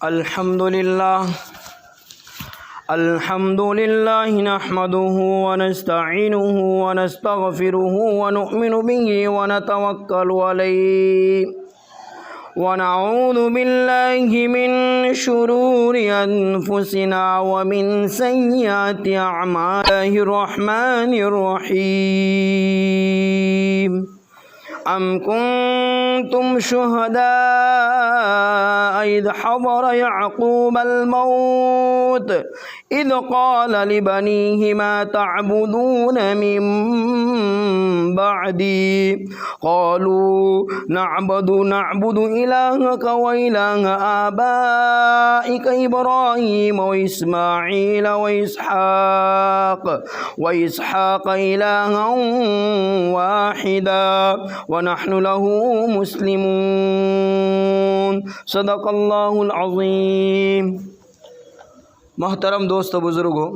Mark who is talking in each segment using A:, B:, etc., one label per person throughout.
A: الحمد لله نحمده ونستعينه ونستغفره ونؤمن به ونتوكل عليه ونعوذ بالله من شرور أنفسنا ومن سيئات أعمالنا الرحمن الرحيم أم كنتم شهداء إذ حضر يعقوب الموت إذ قال لبنيه ما تعبدون من بعدي قالوا نعبد إلهك وإله آبائك إبراهيم وإسماعيل وإسحاق إلها واحدا ونحن له مسلمون صدق اللہ العظیم۔ محترم دوست و بزرگوں،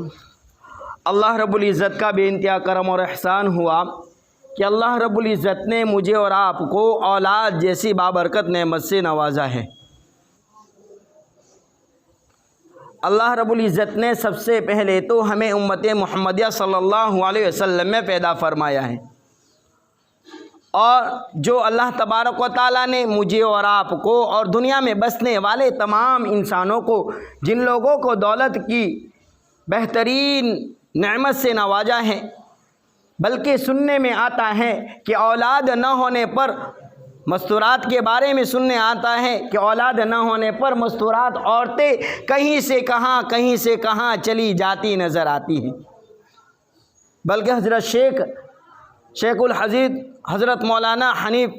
A: اللہ رب العزت کا بے انتہا کرم اور احسان ہوا کہ اللہ رب العزت نے مجھے اور آپ کو اولاد جیسی بابرکت نعمت سے نوازا ہے۔ اللہ رب العزت نے سب سے پہلے تو ہمیں امت محمدیہ صلی اللہ علیہ وسلم میں پیدا فرمایا ہے، اور جو اللہ تبارک و تعالیٰ نے مجھے اور آپ کو اور دنیا میں بسنے والے تمام انسانوں کو، جن لوگوں کو دولت کی بہترین نعمت سے نوازا ہے، بلکہ سننے میں آتا ہے کہ اولاد نہ ہونے پر مستورات کے بارے میں سننے آتا ہے کہ اولاد نہ ہونے پر مستورات عورتیں کہیں سے کہاں چلی جاتی نظر آتی ہیں، بلکہ حضرت شیخ الحدیث حضرت مولانا حنیف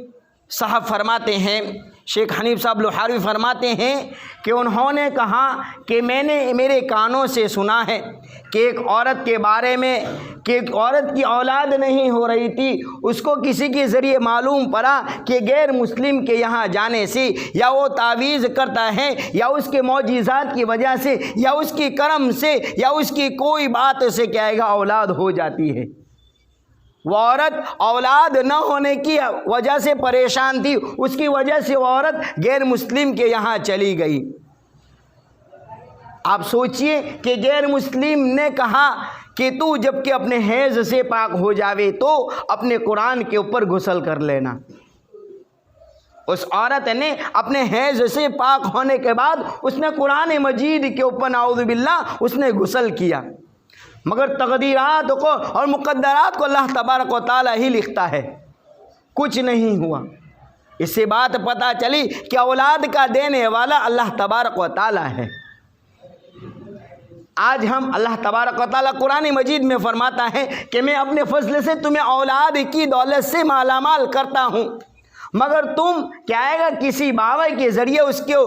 A: صاحب فرماتے ہیں، شیخ حنیف صاحب لوہاروی فرماتے ہیں کہ انہوں نے کہا کہ میں نے میرے کانوں سے سنا ہے کہ ایک عورت کے بارے میں کہ ایک عورت کی اولاد نہیں ہو رہی تھی، اس کو کسی کے ذریعے معلوم پڑا کہ غیر مسلم کے یہاں جانے سے یا وہ تعویذ کرتا ہے یا اس کے معجزات کی وجہ سے یا اس کی کرم سے یا اس کی کوئی بات سے کیا ہے اولاد ہو جاتی ہے۔ وہ عورت اولاد نہ ہونے کی وجہ سے پریشان تھی، اس کی وجہ سے وہ عورت غیر مسلم کے یہاں چلی گئی۔ آپ سوچئے کہ غیر مسلم نے کہا کہ تو جب کہ اپنے حیض سے پاک ہو جاوے تو اپنے قرآن کے اوپر غسل کر لینا۔ اس عورت نے اپنے حیض سے پاک ہونے کے بعد اس نے قرآن مجید کے اوپر نعوذ باللہ اس نے غسل کیا، مگر تقدیرات کو اور مقدرات کو اللہ تبارک و تعالیٰ ہی لکھتا ہے، کچھ نہیں ہوا۔ اس سے بات پتہ چلی کہ اولاد کا دینے والا اللہ تبارک و تعالیٰ ہے۔ آج ہم اللہ تبارک و تعالیٰ قرآن مجید میں فرماتا ہے کہ میں اپنے فضل سے تمہیں اولاد کی دولت سے مالا مال کرتا ہوں، مگر تم کیا ہے گا کسی بابا کے ذریعے اس کو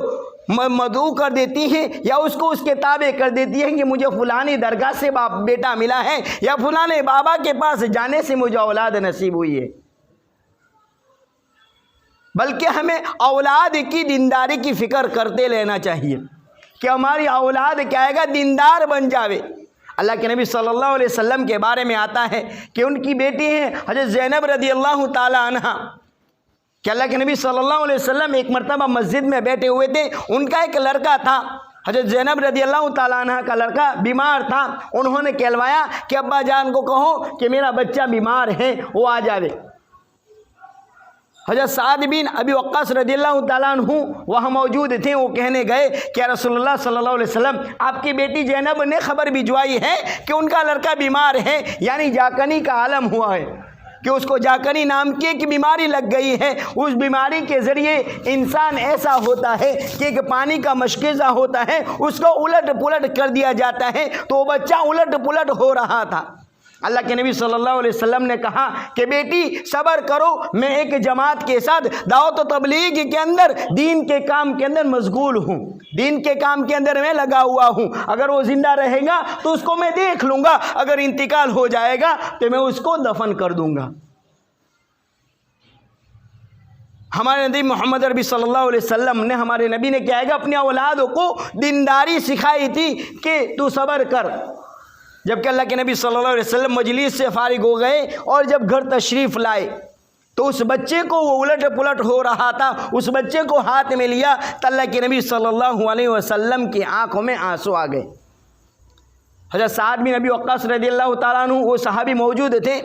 A: مدعو کر دیتی ہیں یا اس کو اس کے تابع کر دیتی ہیں کہ مجھے فلانی درگاہ سے بیٹا ملا ہے یا فلانے بابا کے پاس جانے سے مجھے اولاد نصیب ہوئی ہے۔ بلکہ ہمیں اولاد کی دینداری کی فکر کرتے لینا چاہیے کہ ہماری اولاد کیا ہے گا دیندار بن جاوے۔ اللہ کے نبی صلی اللہ علیہ وسلم کے بارے میں آتا ہے کہ ان کی بیٹی ہیں حضرت زینب رضی اللہ تعالی عنہ، کہ اللہ کے نبی صلی اللہ علیہ وسلم ایک مرتبہ مسجد میں بیٹھے ہوئے تھے، ان کا ایک لڑکا تھا، حضرت زینب رضی اللہ تعالیٰ عنہ کا لڑکا بیمار تھا، انہوں نے کہلوایا کہ ابا جان کو کہو کہ میرا بچہ بیمار ہے وہ آ جاوے۔ حضرت سعد بن ابی وقاص رضی اللہ تعالیٰ عنہ وہاں موجود تھے، وہ کہنے گئے کہ رسول اللہ صلی اللہ علیہ وسلم آپ کی بیٹی زینب نے خبر بھجوائی ہے کہ ان کا لڑکا بیمار ہے، یعنی جاکنی کا عالم ہوا ہے، کہ اس کو جاکنی نام کی ایک بیماری لگ گئی ہے۔ اس بیماری کے ذریعے انسان ایسا ہوتا ہے کہ ایک پانی کا مشکیزہ ہوتا ہے، اس کو الٹ پلٹ کر دیا جاتا ہے، تو وہ بچہ الٹ پلٹ ہو رہا تھا۔ اللہ کے نبی صلی اللہ علیہ وسلم نے کہا کہ بیٹی صبر کرو، میں ایک جماعت کے ساتھ دعوت و تبلیغ کے اندر دین کے کام کے اندر مشغول ہوں، دین کے کام کے اندر میں لگا ہوا ہوں، اگر وہ زندہ رہے گا تو اس کو میں دیکھ لوں گا، اگر انتقال ہو جائے گا تو میں اس کو دفن کر دوں گا۔ ہمارے نبی محمد عربی صلی اللہ علیہ وسلم نے ہمارے نبی نے کیا ہے گا اپنی اولادوں کو دینداری سکھائی تھی کہ تو صبر کر۔ جبکہ اللہ کے نبی صلی اللہ علیہ وسلم مجلس سے فارغ ہو گئے اور جب گھر تشریف لائے تو اس بچے کو وہ الٹ پلٹ ہو رہا تھا، اس بچے کو ہاتھ میں لیا تو اللہ کے نبی صلی اللہ علیہ وسلم کی آنکھوں میں آنسو آ گئے۔ حضرت سعد بن ابی وقاص رضی اللہ تعالیٰ عنہ وہ صحابی موجود تھے،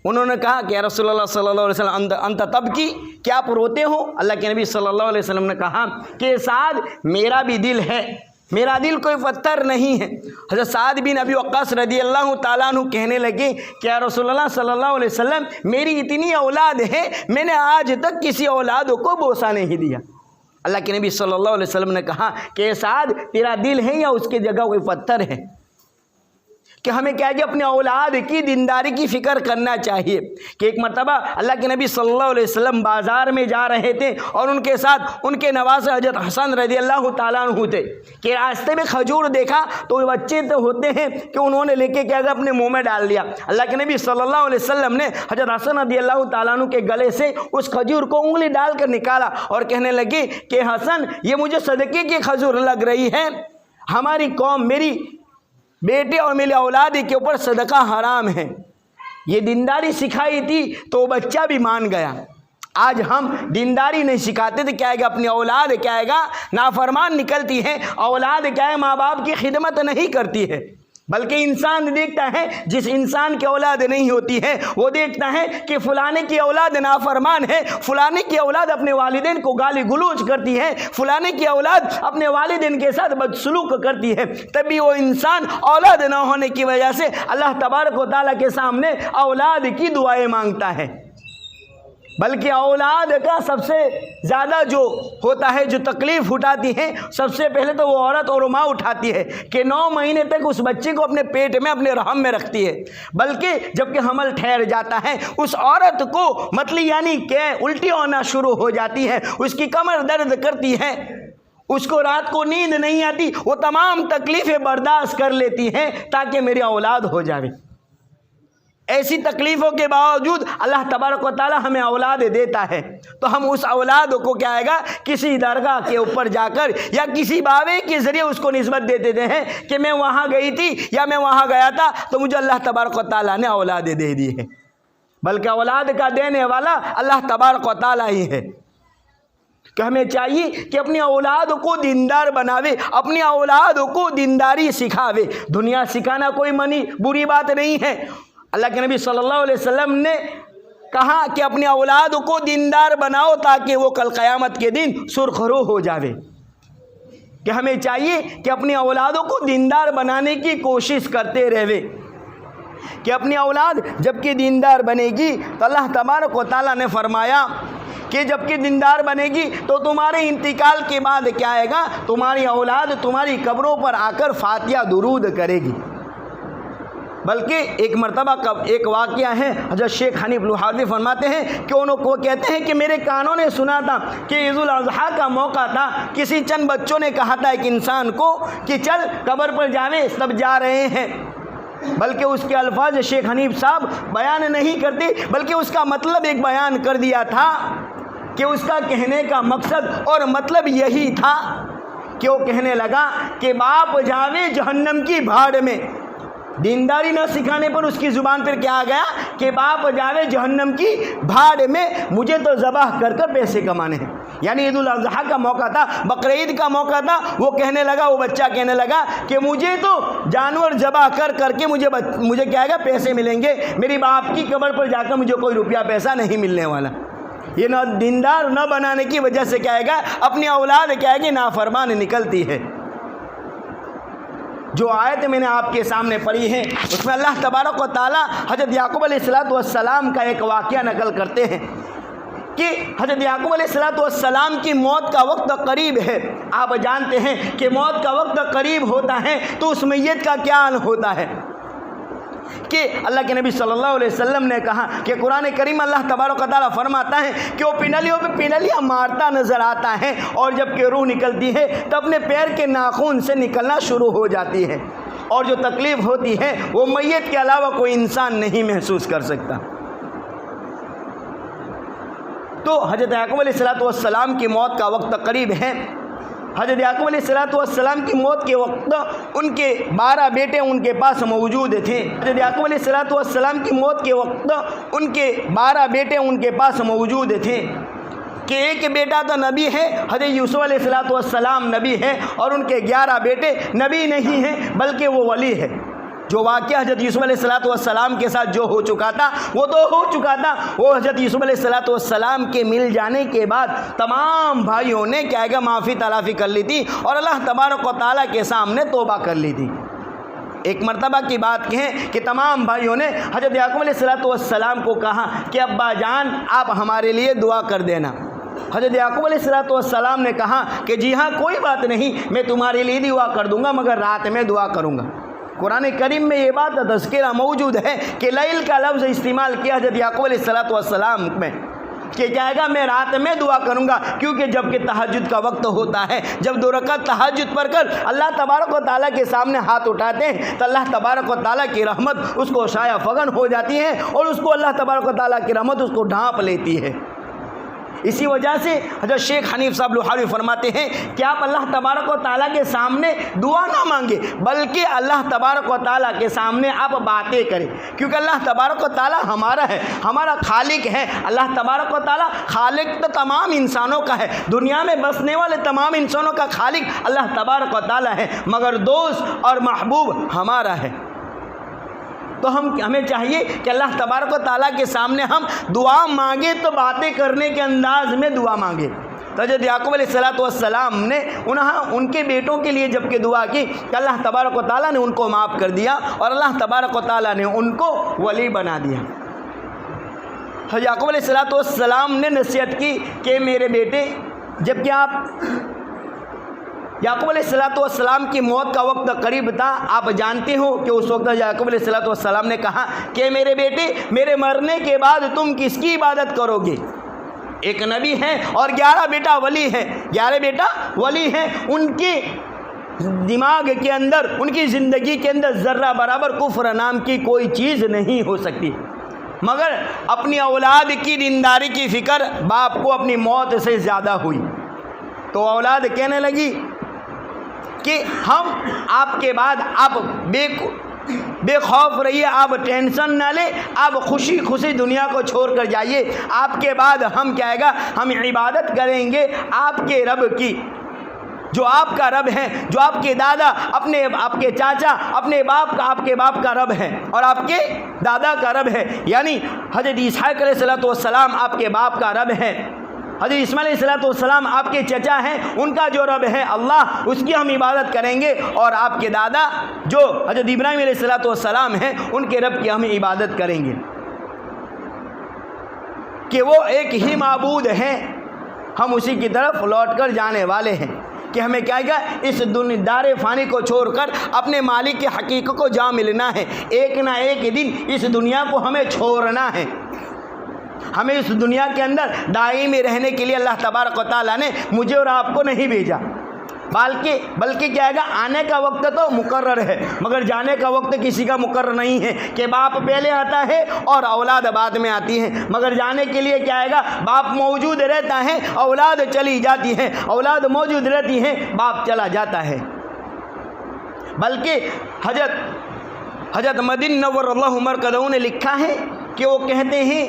A: انہوں نے کہا کہ یا رسول اللہ صلی اللہ علیہ وسلم انت تبکی، کیا آپ روتے ہو؟ اللہ کے نبی صلی اللہ علیہ وسلم نے کہا کہ سعد میرا بھی دل ہے، میرا دل کوئی پتھر نہیں ہے۔ حضرت سعد بن ابی وقاص رضی اللہ تعالیٰ عنہ کہنے لگے کہ یا رسول اللہ صلی اللہ علیہ وسلم میری اتنی اولاد ہے، میں نے آج تک کسی اولاد کو بوسہ نہیں دیا۔ اللہ کے نبی صلی اللہ علیہ وسلم نے کہا کہ سعد تیرا دل ہے یا اس کی جگہ کوئی پتھر ہے؟ کہ ہمیں کیا ہے اپنے اولاد کی دینداری کی فکر کرنا چاہیے۔ کہ ایک مرتبہ اللہ کے نبی صلی اللہ علیہ وسلم بازار میں جا رہے تھے اور ان کے ساتھ ان کے نواسے حضرت حسن رضی اللہ تعالیٰ عنہ تھے کہ راستے میں کھجور دیکھا تو بچے تو ہوتے ہیں کہ انہوں نے لے کے کیا اپنے منہ میں ڈال دیا۔ اللہ کے نبی صلی اللہ علیہ وسلم نے حضرت حسن رضی اللہ تعالیٰ عنہ کے گلے سے اس کھجور کو انگلی ڈال کر نکالا اور کہنے لگے کہ حسن یہ مجھے صدقے کی کھجور لگ رہی ہے، ہماری قوم میری بیٹے اور میرے اولاد کے اوپر صدقہ حرام ہے۔ یہ دینداری سکھائی تھی تو بچہ بھی مان گیا۔ آج ہم دینداری نہیں سکھاتے تو کیا ہے گا اپنی اولاد کیا ہے گا نافرمان نکلتی ہے، اولاد کیا ہے ماں باپ کی خدمت نہیں کرتی ہے، بلکہ انسان دیکھتا ہے جس انسان کی اولاد نہیں ہوتی ہے وہ دیکھتا ہے کہ فلانے کی اولاد نافرمان ہے، فلانے کی اولاد اپنے والدین کو گالی گلوچ کرتی ہے، فلانے کی اولاد اپنے والدین کے ساتھ بدسلوک کرتی ہے، تبھی وہ انسان اولاد نہ ہونے کی وجہ سے اللہ تبارک و تعالیٰ کے سامنے اولاد کی دعائیں مانگتا ہے۔ بلکہ اولاد کا سب سے زیادہ جو ہوتا ہے جو تکلیف اٹھاتی ہے سب سے پہلے تو وہ عورت اور ماں اٹھاتی ہے کہ 9 مہینے تک اس بچے کو اپنے پیٹ میں اپنے رحم میں رکھتی ہے، بلکہ جب کہ حمل ٹھہر جاتا ہے اس عورت کو مطلب یعنی کہ الٹی ہونا شروع ہو جاتی ہے، اس کی کمر درد کرتی ہے، اس کو رات کو نیند نہیں آتی، وہ تمام تکلیفیں برداشت کر لیتی ہیں تاکہ میری اولاد ہو جائے۔ ایسی تکلیفوں کے باوجود اللہ تبارک و تعالی ہمیں اولاد دیتا ہے تو ہم اس اولاد کو کیا آئے گا کسی درگاہ کے اوپر جا کر یا کسی بابے کے ذریعے اس کو نسبت دے دیتے ہیں کہ میں وہاں گئی تھی یا میں وہاں گیا تھا تو مجھے اللہ تبارک و تعالیٰ نے اولاد دے دی ہے، بلکہ اولاد کا دینے والا اللہ تبارک و تعالیٰ ہی ہے۔ کہ ہمیں چاہیے کہ اپنی اولاد کو دیندار بناوے، اپنی اولاد کو دینداری سکھاوے۔ دنیا سکھانا کوئی بری بات نہیں ہے۔ اللہ کے نبی صلی اللہ علیہ وسلم نے کہا کہ اپنی اولاد کو دیندار بناؤ تاکہ وہ کل قیامت کے دن سرخرو ہو جاوے۔ کہ ہمیں چاہیے کہ اپنی اولادوں کو دیندار بنانے کی کوشش کرتے رہے، کہ اپنی اولاد جب کہ دیندار بنے گی تو اللہ تبارک و تعالیٰ نے فرمایا کہ جب کہ دیندار بنے گی تو تمہارے انتقال کے بعد کیا آئے گا تمہاری اولاد تمہاری قبروں پر آ کر فاتحہ درود کرے گی۔ بلکہ ایک مرتبہ ایک واقعہ ہے، حضرت شیخ حنیف لوہاروی فرماتے ہیں کہ انہوں کو کہتے ہیں کہ میرے کانوں نے سنا تھا کہ عید الاضحیٰ کا موقع تھا، کسی چند بچوں نے کہا تھا ایک انسان کو کہ چل قبر پر جاویں، سب جا رہے ہیں، بلکہ اس کے الفاظ شیخ حنیف صاحب بیان نہیں کرتے بلکہ اس کا مطلب ایک بیان کر دیا تھا کہ اس کا کہنے کا مقصد اور مطلب یہی تھا کہ وہ کہنے لگا کہ باپ جاوے جہنم کی بھاڑ میں۔ دینداری نہ سکھانے پر اس کی زبان پر کیا آ گیا کہ باپ جاوے جہنم کی بھاڑ میں، مجھے تو ذبح کر کر پیسے کمانے ہیں۔ یعنی عید الاضحیٰ کا موقع تھا، بقرعید کا موقع تھا، وہ کہنے لگا، وہ بچہ کہنے لگا کہ مجھے تو جانور ذبح کر کر کے مجھے کیا ہے گا پیسے ملیں گے، میری باپ کی قبر پر جا کر مجھے کوئی روپیہ پیسہ نہیں ملنے والا۔ یہ نہ دیندار نہ بنانے کی وجہ سے کیا ہے گا اپنی اولاد کیا ہے گی نافرمان نکلتی ہے۔ جو آیت میں نے آپ کے سامنے پڑھی ہے اس میں اللہ تبارک و تعالیٰ حضرت یعقوب علیہ السلام کا ایک واقعہ نقل کرتے ہیں کہ حضرت یعقوب علیہ السلام کی موت کا وقت قریب ہے۔ آپ جانتے ہیں کہ موت کا وقت قریب ہوتا ہے تو اس میت کا کیا حال ہوتا ہے کہ اللہ کے نبی صلی اللہ علیہ وسلم نے کہا کہ قرآن کریم اللہ تبارک و تعالیٰ فرماتا ہے کہ وہ پنڈلیوں پہ پنڈلیاں مارتا نظر آتا ہے اور جب کہ روح نکلتی ہے تو اپنے پیر کے ناخن سے نکلنا شروع ہو جاتی ہے، اور جو تکلیف ہوتی ہے وہ میت کے علاوہ کوئی انسان نہیں محسوس کر سکتا۔ تو حضرت یعقوب علیہ السلام کی موت کا وقت قریب ہے۔ حضرت یعقوب علیہ السلام کی موت کے وقت ان کے 12 بیٹے ان کے پاس موجود تھے. حضرت یعقوب علیہ السلام کی موت کے وقت ان کے 12 بیٹے ان کے پاس موجود تھے کہ ایک بیٹا تو نبی ہے، حضرت یوسف علیہ السلام نبی ہے، اور ان کے 11 بیٹے نبی نہیں ہیں بلکہ وہ ولی ہے. جو واقعہ حضرت یوسف علیہ السلام کے ساتھ جو ہو چکا تھا وہ تو ہو چکا تھا. وہ حضرت یوسف علیہ السلام کے مل جانے کے بعد تمام بھائیوں نے کیا ہے معافی تلافی کر لی تھی اور اللہ تبارک و تعالیٰ کے سامنے توبہ کر لی تھی. ایک مرتبہ کی بات کہیں کہ تمام بھائیوں نے حضرت یعقوب علیہ السلام کو کہا کہ ابا جان آپ ہمارے لیے دعا کر دینا. حضرت یعقوب علیہ السلام نے کہا کہ جی ہاں کوئی بات نہیں، میں تمہارے لیے دعا کر دوں گا مگر رات میں دعا کروں گا. قرآن کریم میں یہ بات تذکرہ موجود ہے کہ لیل کا لفظ استعمال کیا حضرت یعقوب علیہ السلام میں کہ کیا گا میں رات میں دعا کروں گا، کیونکہ جب کہ تہجد کا وقت ہوتا ہے، جب 2 رکعت تہجد پڑھ کر اللہ تبارک و تعالیٰ کے سامنے ہاتھ اٹھاتے ہیں تو اللہ تبارک و تعالیٰ کی رحمت اس کو شایع فغن ہو جاتی ہے اور اس کو اللہ تبارک و تعالیٰ کی رحمت اس کو ڈھانپ لیتی ہے. اسی وجہ سے حضرت شیخ حنیف صاحب لوہاروی فرماتے ہیں کہ آپ اللہ تبارک و تعالیٰ کے سامنے دعا نہ مانگے بلکہ اللہ تبارک و تعالیٰ کے سامنے آپ باتیں کریں، کیونکہ اللہ تبارک و تعالیٰ ہمارا ہے، ہمارا خالق ہے. اللہ تبارک و تعالیٰ خالق تو تمام انسانوں کا ہے، دنیا میں بسنے والے تمام انسانوں کا خالق اللہ تبارک و تعالیٰ ہے، مگر دوست اور محبوب ہمارا ہے. تو ہمیں چاہیے کہ اللہ تبارک و تعالیٰ کے سامنے ہم دعا مانگے تو باتیں کرنے کے انداز میں دعا مانگے. تو حضرت یعقوب علیہ السلام نے ان کے بیٹوں کے لیے جب کہ دعا کی کہ اللہ تبارک و تعالیٰ نے ان کو معاف کر دیا اور اللہ تبارک و تعالیٰ نے ان کو ولی بنا دیا. حضرت یعقوب علیہ السلام نے نصیحت کی کہ میرے بیٹے، جب کہ آپ یعقوب علیہ السلام کی موت کا وقت قریب تھا، آپ جانتے ہو کہ اس وقت یعقوب علیہ السلام نے کہا کہ میرے بیٹے میرے مرنے کے بعد تم کس کی عبادت کرو گے؟ ایک نبی ہے اور 11 بیٹا ولی ہے، 11 بیٹا ولی ہیں، ان کے دماغ کے اندر، ان کی زندگی کے اندر ذرہ برابر کفر نام کی کوئی چیز نہیں ہو سکتی، مگر اپنی اولاد کی دینداری کی فکر باپ کو اپنی موت سے زیادہ ہوئی. تو اولاد کہنے لگی کہ ہم آپ کے بعد آپ بے خوف رہیے، آپ ٹینشن نہ لیں، آپ خوشی خوشی دنیا کو چھوڑ کر جائیے. آپ کے بعد ہم کیا ہے گا، ہم عبادت کریں گے آپ کے رب کی، جو آپ کا رب ہے، جو آپ کے دادا، آپ کے چاچا، اپنے باپ کا، آپ کے باپ کا رب ہے اور آپ کے دادا کا رب ہے. یعنی حضرت اسحاق علیہ السلام آپ کے باپ کا رب ہے، حضرت اسماعیل علیہ السلام آپ کے چچا ہیں، ان کا جو رب ہے اللہ، اس کی ہم عبادت کریں گے، اور آپ کے دادا جو حضرت ابراہیم علیہ السلام ہیں ان کے رب کی ہم عبادت کریں گے کہ وہ ایک ہی معبود ہیں، ہم اسی کی طرف لوٹ کر جانے والے ہیں کہ ہمیں کیا گا اس دار فانی کو چھوڑ کر اپنے مالک کے حقیقت کو جا ملنا ہے. ایک نہ ایک دن اس دنیا کو ہمیں چھوڑنا ہے، ہمیں اس دنیا کے اندر دائمی رہنے کے لیے اللہ تبارک و تعالیٰ نے مجھے اور آپ کو نہیں بھیجا، بلکہ کیا ہے گا آنے کا وقت تو مقرر ہے مگر جانے کا وقت کسی کا مقرر نہیں ہے کہ باپ پہلے آتا ہے اور اولاد بعد میں آتی ہے. مگر جانے کے لیے کیا ہے گا باپ موجود رہتا ہے، اولاد چلی جاتی ہے، اولاد موجود رہتی ہے، باپ چلا جاتا ہے. بلکہ حضرت مدین نور اللہ مرکزہ نے لکھا ہے کہ وہ کہتے ہیں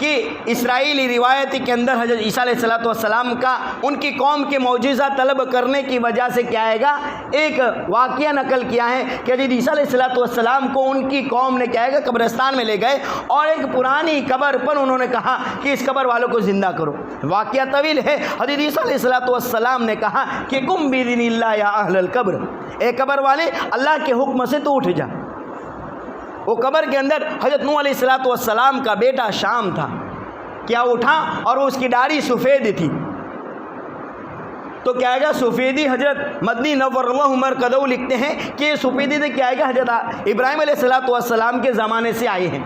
A: کہ اسرائیلی روایت کے اندر حضرت عیسیٰ علیہ السلام کا ان کی قوم کے معجزہ طلب کرنے کی وجہ سے کیا ہے گا ایک واقعہ نقل کیا ہے کہ حضرت عیسیٰ علیہ السلام کو ان کی قوم نے کیا ہے گا قبرستان میں لے گئے اور ایک پرانی قبر پر انہوں نے کہا کہ اس قبر والوں کو زندہ کرو. واقعہ طویل ہے. حضرت عیسیٰ علیہ السلام نے کہا کہ قم بإذن اللہ یا اہل القبر، اے قبر والے اللہ کے حکم سے تو اٹھ جا. وہ قبر کے اندر حضرت نوح علیہ السلام کا بیٹا شام تھا، کیا اٹھا اور اس کی داڑھی سفید تھی. تو کیا ہے گا سفیدی حضرت مدنی نور اللہ مرکزہ لکھتے ہیں کہ یہ سفیدی سے کیا ہے گا حضرت ابراہیم علیہ السلام کے زمانے سے آئے ہیں.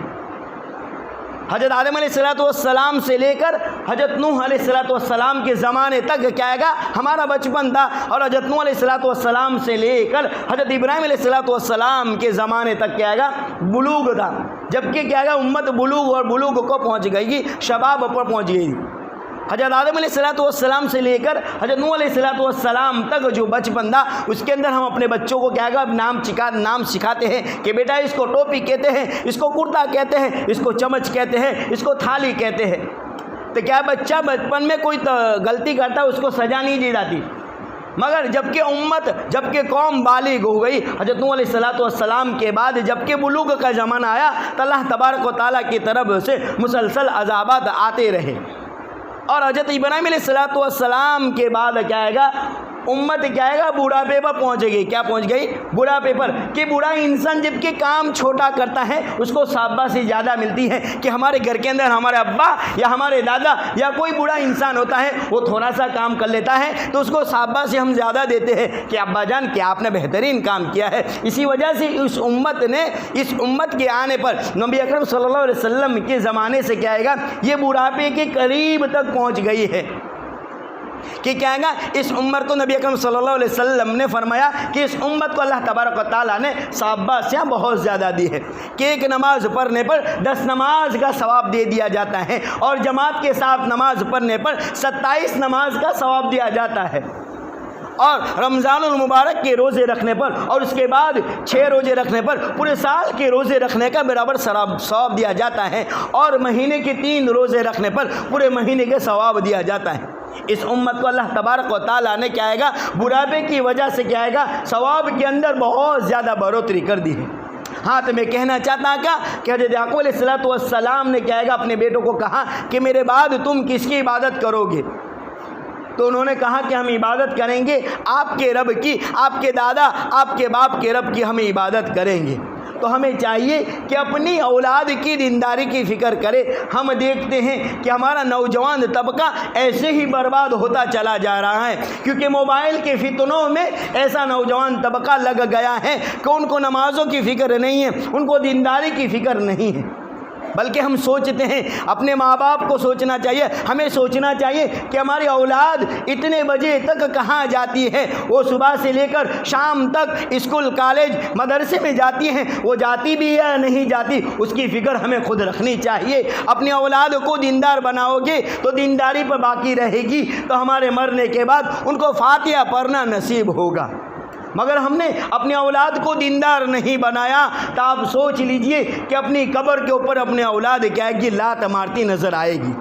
A: حضرت آدم علیہ السلام سے لے کر حضرت نوح علیہ السلام کے زمانے تک کیا ہے گا ہمارا بچپن تھا، اور حضرت نوح علیہ السلام سے لے کر حضرت ابراہیم علیہ السلام کے زمانے تک کیا ہے گا بلوغ تھا. جبکہ کیا ہے گا امت بلوغ اور بلوغ کو پہنچ گئی، شباب پر پہنچ گئی. حضرت آدم علیہ السلام سے لے کر حضرت نوح علیہ السلام تک جو بچپن تھا اس کے اندر ہم اپنے بچوں کو کیا گا نام سکھاتے ہیں کہ بیٹا اس کو ٹوپی کہتے ہیں، اس کو کرتا کہتے ہیں، اس کو چمچ کہتے ہیں، اس کو تھالی کہتے ہیں۔ تو کیا بچہ بچپن میں کوئی غلطی کرتا ہے اس کو سزا نہیں دی جاتی، مگر جبکہ قوم بالغ ہو گئی، حضرت نوح علیہ السلام کے بعد جبکہ بلوغ کا زمانہ آیا تو اللہ تبارک و تعالیٰ کی طرف سے مسلسل عذابات آتے رہے۔ اور حضرت ابراہیم علیہ السلام کے بعد کیا آئے گا، امت کیا آئے گا، بوڑھاپے پر پہنچے گئی۔ کیا پہنچ گئی؟ بوڑھاپے پر، کہ بوڑھا انسان جب کہ کام چھوٹا کرتا ہے اس کو شاباشی زیادہ ملتی ہے، کہ ہمارے گھر کے اندر ہمارے ابا یا ہمارے دادا یا کوئی بوڑھا انسان ہوتا ہے وہ تھوڑا سا کام کر لیتا ہے تو اس کو شاباشی ہم زیادہ دیتے ہیں کہ ابا جان کیا آپ نے بہترین کام کیا ہے۔ اسی وجہ سے اس امت کے آنے پر نبی اکرم صلی اللہ علیہ وسلم کے زمانے سے کیا آئے گا، یہ بوڑھاپے کے قریب تک پہنچ گئی ہے کہ کیا گا، اس امت کو نبی اکرم صلی اللہ علیہ وسلم نے فرمایا کہ اس امت کو اللہ تبارک و تعالیٰ نے شاباشیاں بہت زیادہ دی ہے، کہ ایک نماز پڑھنے پر 10 نماز کا ثواب دے دیا جاتا ہے، اور جماعت کے ساتھ نماز پڑھنے پر 27 نماز کا ثواب دیا جاتا ہے، اور رمضان المبارک کے روزے رکھنے پر اور اس کے بعد 6 روزے رکھنے پر پورے سال کے روزے رکھنے کا برابر ثواب دیا جاتا ہے، اور مہینے کے 3 روزے رکھنے پر پورے مہینے کے ثواب دیا جاتا ہے۔ اس امت کو اللہ تبارک و تعالیٰ نے کیا آئے گا، بڑھاپے کی وجہ سے کیا آئے گا، ثواب کے اندر بہت زیادہ بڑھوتری کر دی ہے۔ ہاں تو میں کہنا چاہتا ہوں کہ حضرت یعقوب علیہ السلام نے کیا آئے گا، اپنے بیٹوں کو کہا کہ میرے بعد تم کس کی عبادت کرو گے؟ تو انہوں نے کہا کہ ہم عبادت کریں گے آپ کے رب کی، آپ کے دادا آپ کے باپ کے رب کی ہم عبادت کریں گے۔ تو ہمیں چاہیے کہ اپنی اولاد کی دینداری کی فکر کرے۔ ہم دیکھتے ہیں کہ ہمارا نوجوان طبقہ ایسے ہی برباد ہوتا چلا جا رہا ہے، کیونکہ موبائل کے فتنوں میں ایسا نوجوان طبقہ لگ گیا ہے کہ ان کو نمازوں کی فکر نہیں ہے، ان کو دینداری کی فکر نہیں ہے، بلکہ ہم سوچتے ہیں، اپنے ماں باپ کو سوچنا چاہیے، ہمیں سوچنا چاہیے کہ ہماری اولاد اتنے بجے تک کہاں جاتی ہے، وہ صبح سے لے کر شام تک اسکول کالج مدرسے میں جاتی ہیں، وہ جاتی بھی ہے یا نہیں جاتی اس کی فکر ہمیں خود رکھنی چاہیے۔ اپنی اولاد کو دیندار بناؤ گے تو دینداری پر باقی رہے گی، تو ہمارے مرنے کے بعد ان کو فاتحہ پڑھنا نصیب ہوگا۔ مگر ہم نے اپنی اولاد کو دیندار نہیں بنایا تو آپ سوچ لیجئے کہ اپنی قبر کے اوپر اپنے اولاد کیا ہے کہ لات مارتی نظر آئے گی۔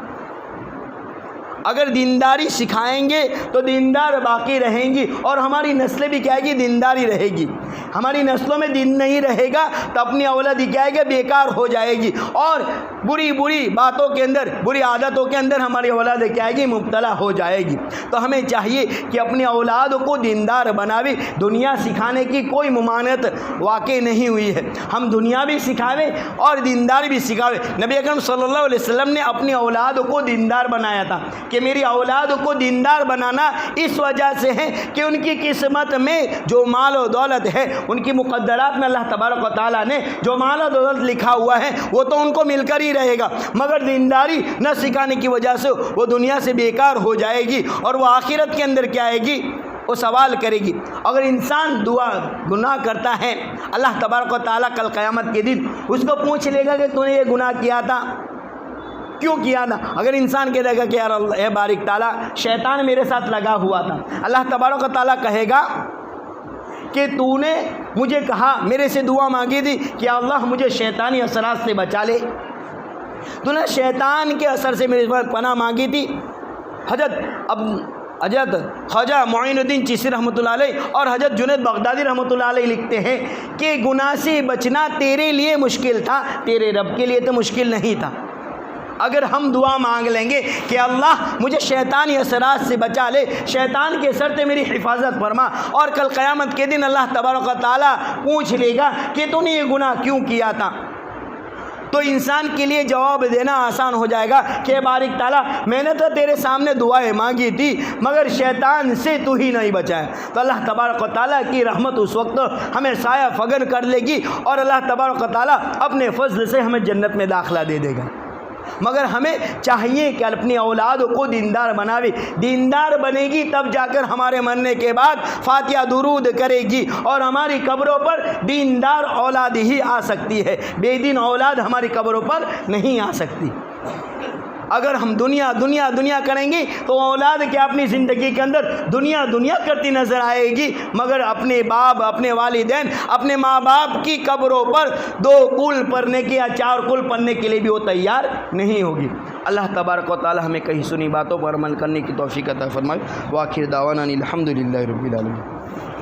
A: اگر دینداری سکھائیں گے تو دیندار باقی رہیں گی، اور ہماری نسلیں بھی کیا ہے کہ دینداری رہے گی۔ ہماری نسلوں میں دین نہیں رہے گا تو اپنی اولاد کیا ہے کہ بیکار ہو جائے گی، اور بری باتوں کے اندر، بری عادتوں کے اندر ہماری اولاد کیا ہے کہ مبتلا ہو جائے گی۔ تو ہمیں چاہیے کہ اپنی اولاد کو دیندار بناوے۔ دنیا سکھانے کی کوئی ممانعت واقع نہیں ہوئی ہے، ہم دنیا بھی سکھاوے اور دیندار بھی سکھاوے۔ نبی اکرم صلی اللہ علیہ وسلم نے اپنی اولاد کو دیندار بنایا تھا کہ میری اولاد کو دیندار بنانا اس وجہ سے ہے کہ ان کی قسمت میں جو مال و دولت ہے، ان کی مقدرات میں اللہ تبارک و تعالیٰ نے جو مال و دولت لکھا ہوا ہے وہ تو ان کو مل کر ہی رہے گا، مگر دینداری نہ سکھانے کی وجہ سے وہ دنیا سے بیکار ہو جائے گی، اور وہ آخرت کے اندر کیا آئے گی، وہ سوال کرے گی۔ اگر انسان گناہ کرتا ہے، اللہ تبارک و تعالیٰ کل قیامت کے دن اس کو پوچھ لے گا کہ تو نے یہ گناہ کیا تھا، کیوں کیا تھا؟ اگر انسان کہے گا کہ یار اے بارک تعالیٰ شیطان میرے ساتھ لگا ہوا تھا، اللہ تبارک و تعالیٰ کہے گا کہ تو نے مجھے کہا، میرے سے دعا مانگی تھی کہ اللہ مجھے شیطانی اثرات سے بچا لے، تو نے شیطان کے اثر سے میرے پاس پناہ مانگی تھی۔ حضرت خواجہ معین الدین چشتی رحمۃ اللہ علیہ اور حضرت جنید بغدادی رحمۃ اللہ علیہ لکھتے ہیں کہ گناہ سے بچنا تیرے لیے مشکل تھا، تیرے رب کے لیے تو مشکل نہیں تھا۔ اگر ہم دعا مانگ لیں گے کہ اللہ مجھے شیطانی اثرات سے بچا لے، شیطان کے اثر سے میری حفاظت فرما، اور کل قیامت کے دن اللہ تبارک و تعالیٰ پوچھ لے گا کہ تو نے یہ گناہ کیوں کیا تھا، تو انسان کے لیے جواب دینا آسان ہو جائے گا کہ بارک تعالیٰ میں نے تو تیرے سامنے دعائیں مانگی تھی، مگر شیطان سے تو ہی نہیں بچایا۔ تو اللہ تبارک و تعالیٰ کی رحمت اس وقت ہمیں سایہ فگن کر لے گی، اور اللہ تبارک و تعالیٰ اپنے فضل سے ہمیں جنت میں داخلہ دے دے گا۔ مگر ہمیں چاہیے کہ اپنی اولاد کو دیندار بناوے، دیندار بنے گی تب جا کر ہمارے مرنے کے بعد فاتحہ درود کرے گی، اور ہماری قبروں پر دیندار اولاد ہی آ سکتی ہے، بے دین اولاد ہماری قبروں پر نہیں آ سکتی۔ اگر ہم دنیا دنیا دنیا کریں گے تو اولاد کے اپنی زندگی کے اندر دنیا دنیا کرتی نظر آئے گی، مگر اپنے باپ، اپنے والدین، اپنے ماں باپ کی قبروں پر 2 کل پڑھنے کے یا 4 کل پڑھنے کے لیے بھی وہ تیار نہیں ہوگی۔ اللہ تبارک و تعالی ہمیں کہیں سنی باتوں پر عمل کرنے کی توفیق عطا فرمائے۔ وآخر دعوانا الحمدللہ رب العالمین۔